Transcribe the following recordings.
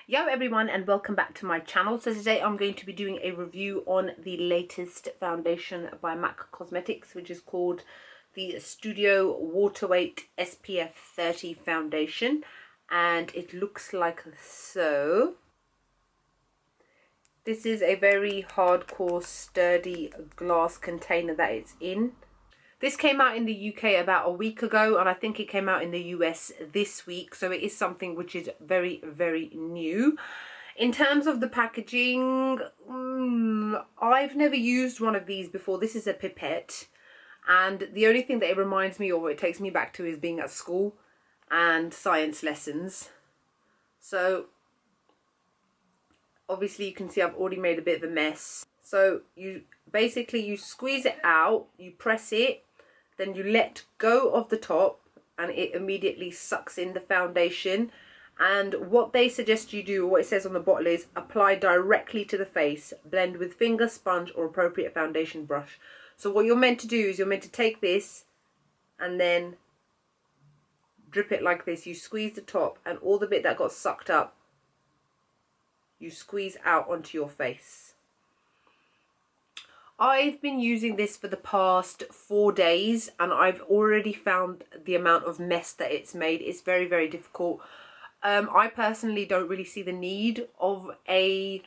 Yo everyone, and welcome back to my channel. So today I'm going to be doing a review on the latest foundation by MAC Cosmetics, which is called the Studio Waterweight SPF 30 foundation, and it looks like so. This is a very hardcore sturdy glass container that it's in. This came out in the UK about a week ago, and I think it came out in the US this week, so it is something which is very, very new. In terms of the packaging, I've never used one of these before. This is a pipette, and the only thing that it reminds me of, or it takes me back to, is being at school and science lessons. So obviously you can see I've already made a bit of a mess. So you squeeze it out, you press it, then you let go of the top and it immediately sucks in the foundation. And what they suggest you do, or what it says on the bottle, is apply directly to the face, blend with finger, sponge or appropriate foundation brush. So what you're meant to do is you're meant to take this and then drip it like this. You squeeze the top and all the bit that got sucked up, you squeeze out onto your face. I've been using this for the past 4 days and I've already found the amount of mess that it's made. It's very, very difficult. I personally don't really see the need of a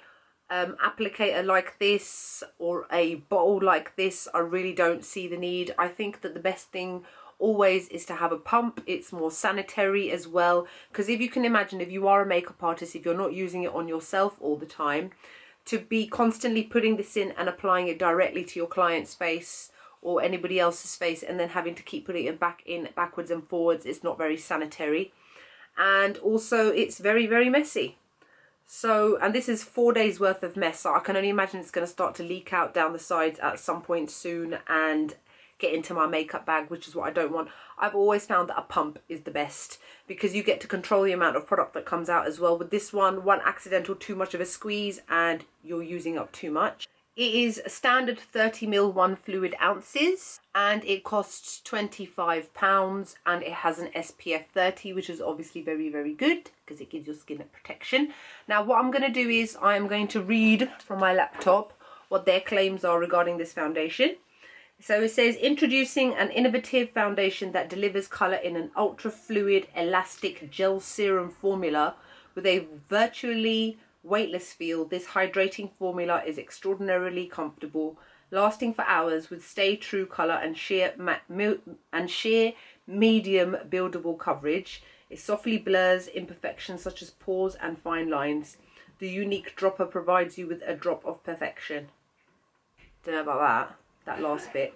applicator like this or a bottle like this. I really don't see the need. I think that the best thing always is to have a pump. It's more sanitary as well, because if you can imagine, if you are a makeup artist, if you're not using it on yourself all the time, to be constantly putting this in and applying it directly to your client's face or anybody else's face and then having to keep putting it back in backwards and forwards, it's not very sanitary. And also it's very, very messy. So, and this is 4 days worth of mess, so I can only imagine it's going to start to leak out down the sides at some point soon and get into my makeup bag, which is what I don't want. I've always found that a pump is the best because you get to control the amount of product that comes out as well. With this one accidental too much of a squeeze and you're using up too much. It is a standard 30ml 1 fluid ounces and it costs £25 and it has an SPF 30, which is obviously very, very good because it gives your skin a protection. Now what I'm going to do is I'm going to read from my laptop what their claims are regarding this foundation. So it says, introducing an innovative foundation that delivers colour in an ultra fluid elastic gel serum formula with a virtually weightless feel. This hydrating formula is extraordinarily comfortable, lasting for hours with stay true colour and sheer medium buildable coverage. It softly blurs imperfections such as pores and fine lines. The unique dropper provides you with a drop of perfection. Don't know about that last bit.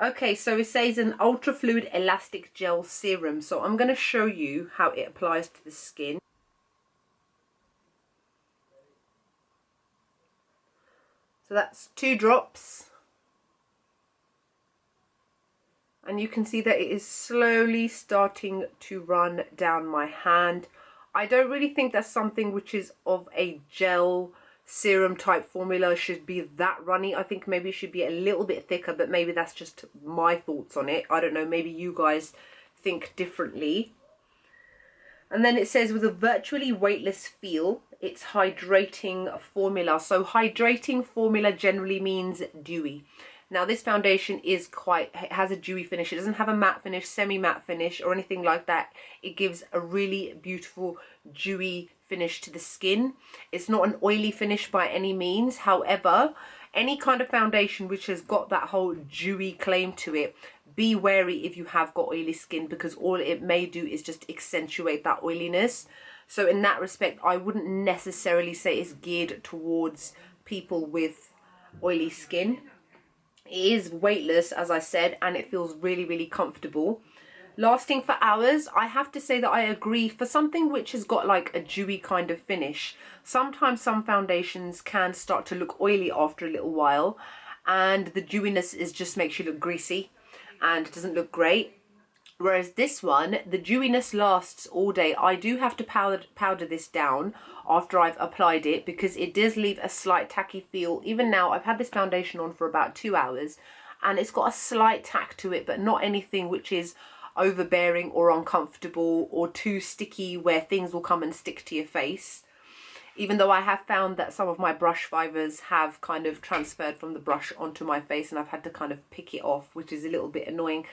Okay, so it says an ultra fluid elastic gel serum. So I'm going to show you how it applies to the skin. So that's 2 drops. And you can see that it is slowly starting to run down my hand. I don't really think that's something which is of a gel serum type formula should be that runny. I think maybe it should be a little bit thicker, but maybe that's just my thoughts on it. I don't know, maybe you guys think differently. And then it says, with a virtually weightless feel, it's hydrating formula. So hydrating formula generally means dewy. Now this foundation is it has a dewy finish. It doesn't have a matte finish, semi-matte finish or anything like that. It gives a really beautiful dewy finish to the skin. It's not an oily finish by any means. However, any kind of foundation which has got that whole dewy claim to it, be wary if you have got oily skin, because all it may do is just accentuate that oiliness. So in that respect, I wouldn't necessarily say it's geared towards people with oily skin. It is weightless, as I said, and it feels really, really comfortable. Lasting for hours, I have to say that I agree. For something which has got like a dewy kind of finish, sometimes some foundations can start to look oily after a little while, and the dewiness just makes you look greasy and it doesn't look great. Whereas this one, the dewiness lasts all day. I do have to powder this down after I've applied it because it does leave a slight tacky feel. Even now, I've had this foundation on for about 2 hours and it's got a slight tack to it, but not anything which is overbearing or uncomfortable or too sticky where things will come and stick to your face. even though I have found that some of my brush fibers have kind of transferred from the brush onto my face and I've had to kind of pick it off, which is a little bit annoying.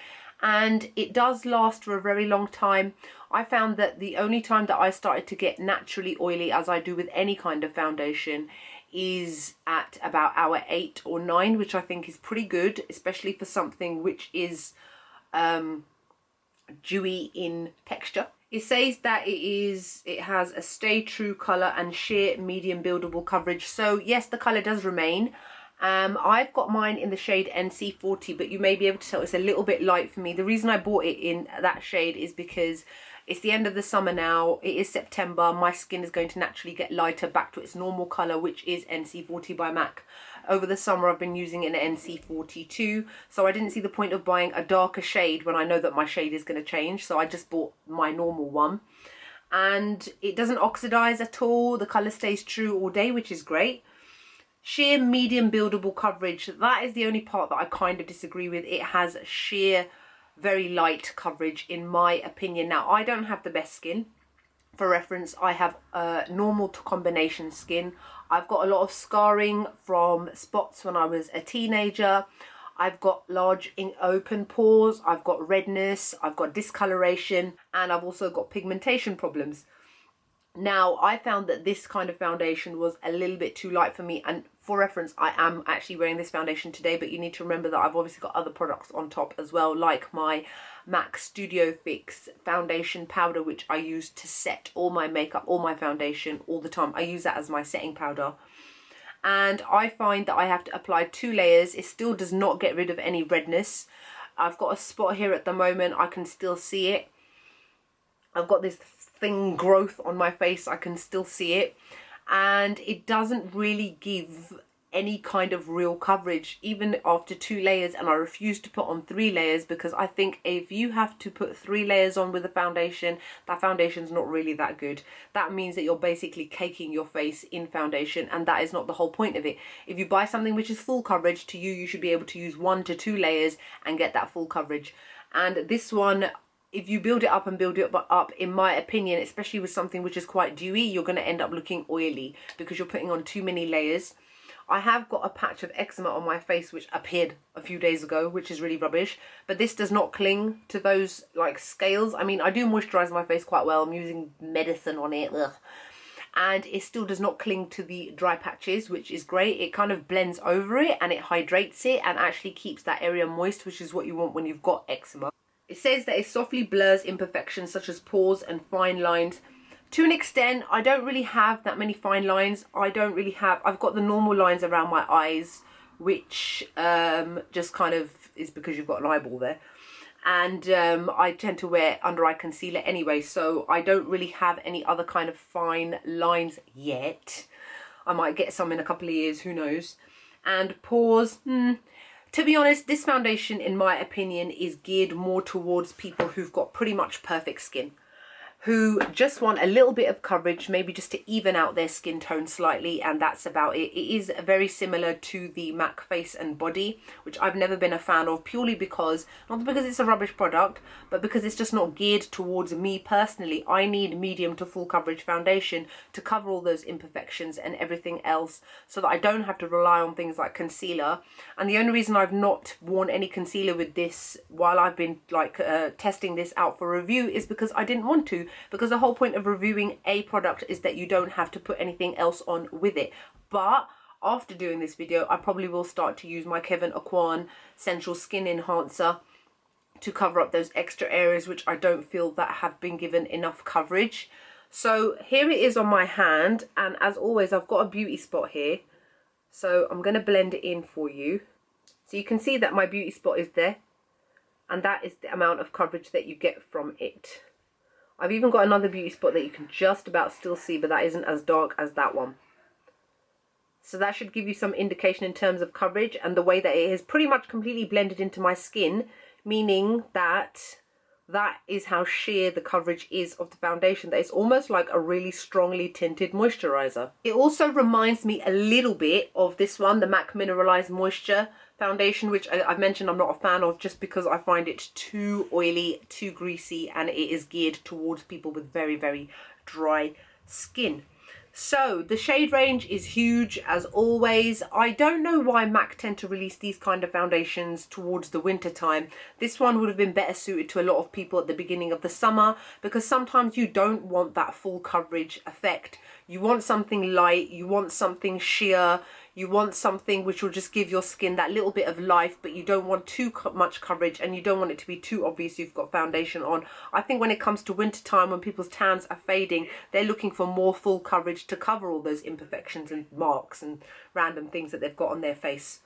And it does last for a very long time. I found that the only time that I started to get naturally oily, as I do with any kind of foundation, is at about hour 8 or 9, which I think is pretty good, especially for something which is dewy in texture. It says that it has a stay true colour and sheer medium buildable coverage. So yes, the colour does remain. I've got mine in the shade NC40, but you may be able to tell it's a little bit light for me. The reason I bought it in that shade is because it's the end of the summer now. It is September. My skin is going to naturally get lighter back to its normal colour, which is NC40 by MAC. Over the summer I've been using an NC42, so I didn't see the point of buying a darker shade when I know that my shade is going to change, so I just bought my normal one. And it doesn't oxidize at all. The colour stays true all day, which is great. Sheer medium buildable coverage, that is the only part that I kind of disagree with. It has sheer very light coverage in my opinion. Now, I don't have the best skin. For reference, I have normal to combination skin. I've got a lot of scarring from spots when I was a teenager. I've got large open pores, I've got redness, I've got discoloration, and I've also got pigmentation problems. Now, I found that this kind of foundation was a little bit too light for me, and for reference, I am actually wearing this foundation today, but you need to remember that I've obviously got other products on top as well, like my MAC Studio Fix foundation powder, which I use to set all my makeup, all my foundation, all the time. I use that as my setting powder. And I find that I have to apply 2 layers. It still does not get rid of any redness. I've got a spot here at the moment, I can still see it. I've got this thin growth on my face, I can still see it, and it doesn't really give any kind of real coverage even after 2 layers. And I refuse to put on 3 layers because I think if you have to put 3 layers on with a foundation, that foundation's not really that good. That means that you're basically caking your face in foundation, and that is not the whole point of it. If you buy something which is full coverage, to you should be able to use 1 to 2 layers and get that full coverage. And this one, if you build it up and build it up, in my opinion, especially with something which is quite dewy, you're going to end up looking oily because you're putting on too many layers. I have got a patch of eczema on my face which appeared a few days ago, which is really rubbish, but this does not cling to those like scales. I mean, I do moisturize my face quite well. I'm using medicine on it, and it still does not cling to the dry patches, which is great. It kind of blends over it and it hydrates it and actually keeps that area moist, which is what you want when you've got eczema. It says that it softly blurs imperfections such as pores and fine lines. To an extent, I don't really have that many fine lines. I've got the normal lines around my eyes, which just kind of is because you've got an eyeball there. And I tend to wear under eye concealer anyway, so I don't really have any other kind of fine lines yet. I might get some in a couple of years, who knows. And pores, to be honest, this foundation, in my opinion, is geared more towards people who've got pretty much perfect skin, who just want a little bit of coverage, maybe just to even out their skin tone slightly, and that's about it. It is very similar to the MAC Face and Body, which I've never been a fan of, purely because, not because it's a rubbish product, but because it's just not geared towards me personally. I need medium to full coverage foundation to cover all those imperfections and everything else, so that I don't have to rely on things like concealer. And the only reason I've not worn any concealer with this while I've been like testing this out for review is because I didn't want to. Because the whole point of reviewing a product is that you don't have to put anything else on with it. But after doing this video, I probably will start to use my Kevyn Aucoin Central Skin Enhancer to cover up those extra areas which I don't feel that have been given enough coverage. So here it is on my hand, and as always, I've got a beauty spot here. So I'm going to blend it in for you. So you can see that my beauty spot is there, and that is the amount of coverage that you get from it. I've even got another beauty spot that you can just about still see, but that isn't as dark as that one. So that should give you some indication in terms of coverage and the way that it is pretty much completely blended into my skin, meaning that that is how sheer the coverage is of the foundation. That it's almost like a really strongly tinted moisturizer. It also reminds me a little bit of this one, the MAC Mineralized Moisture foundation, which I've mentioned I'm not a fan of just because I find it too oily, too greasy, and it is geared towards people with very, very dry skin. So the shade range is huge as always. I don't know why MAC tend to release these kind of foundations towards the winter time. This one would have been better suited to a lot of people at the beginning of the summer, because sometimes you don't want that full coverage effect. You want something light, you want something sheer, you want something which will just give your skin that little bit of life, but you don't want too much coverage and you don't want it to be too obvious you've got foundation on. I think when it comes to winter time, when people's tans are fading, they're looking for more full coverage to cover all those imperfections and marks and random things that they've got on their face.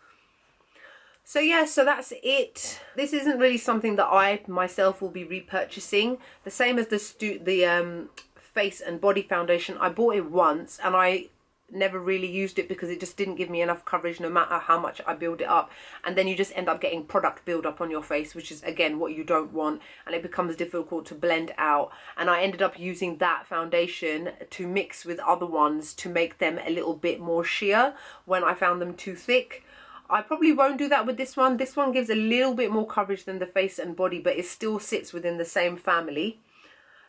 So yeah, so that's it. This isn't really something that I myself will be repurchasing. The same as the face and body foundation. I bought it once and I never really used it because it just didn't give me enough coverage no matter how much I build it up, and then you just end up getting product build up on your face, which is again what you don't want, and it becomes difficult to blend out. And I ended up using that foundation to mix with other ones to make them a little bit more sheer when I found them too thick. I probably won't do that with this one. This one gives a little bit more coverage than the face and body, but it still sits within the same family.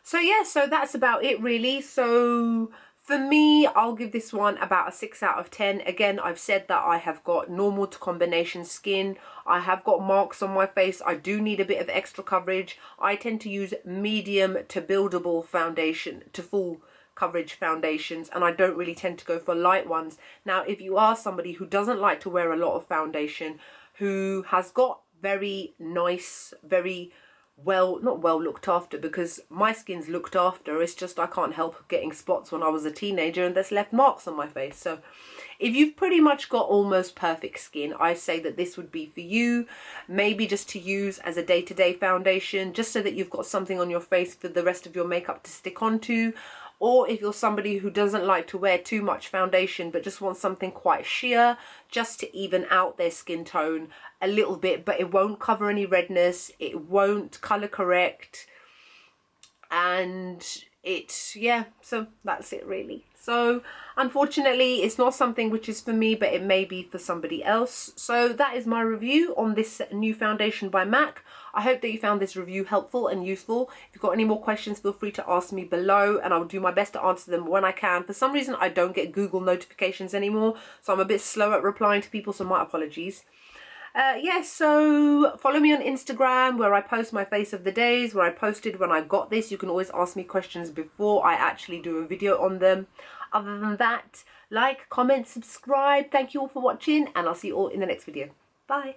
So yeah, so that's about it really. So for me, I'll give this one about a 6 out of 10. Again, I've said that I have got normal to combination skin. I have got marks on my face. I do need a bit of extra coverage. I tend to use medium to buildable foundation, to full coverage foundations, and I don't really tend to go for light ones. Now, if you are somebody who doesn't like to wear a lot of foundation, who has got very nice, very not well looked after, because my skin's looked after, it's just I can't help getting spots when I was a teenager and that's left marks on my face. So if you've pretty much got almost perfect skin, I say that this would be for you. Maybe just to use as a day-to-day foundation, just so that you've got something on your face for the rest of your makeup to stick onto. Or if you're somebody who doesn't like to wear too much foundation but just wants something quite sheer, just to even out their skin tone a little bit, but it won't cover any redness, it won't colour correct, and yeah, so that's it really. So unfortunately it's not something which is for me, but it may be for somebody else. So that is my review on this new foundation by MAC. I hope that you found this review helpful and useful. If you've got any more questions, feel free to ask me below and I'll do my best to answer them when I can. For some reason I don't get Google notifications anymore, so I'm a bit slow at replying to people, so my apologies. Yeah, so follow me on Instagram where I post my face of the days, where I posted when I got this. You can always ask me questions before I actually do a video on them. Other than that, like, comment, subscribe. Thank you all for watching and I'll see you all in the next video. Bye.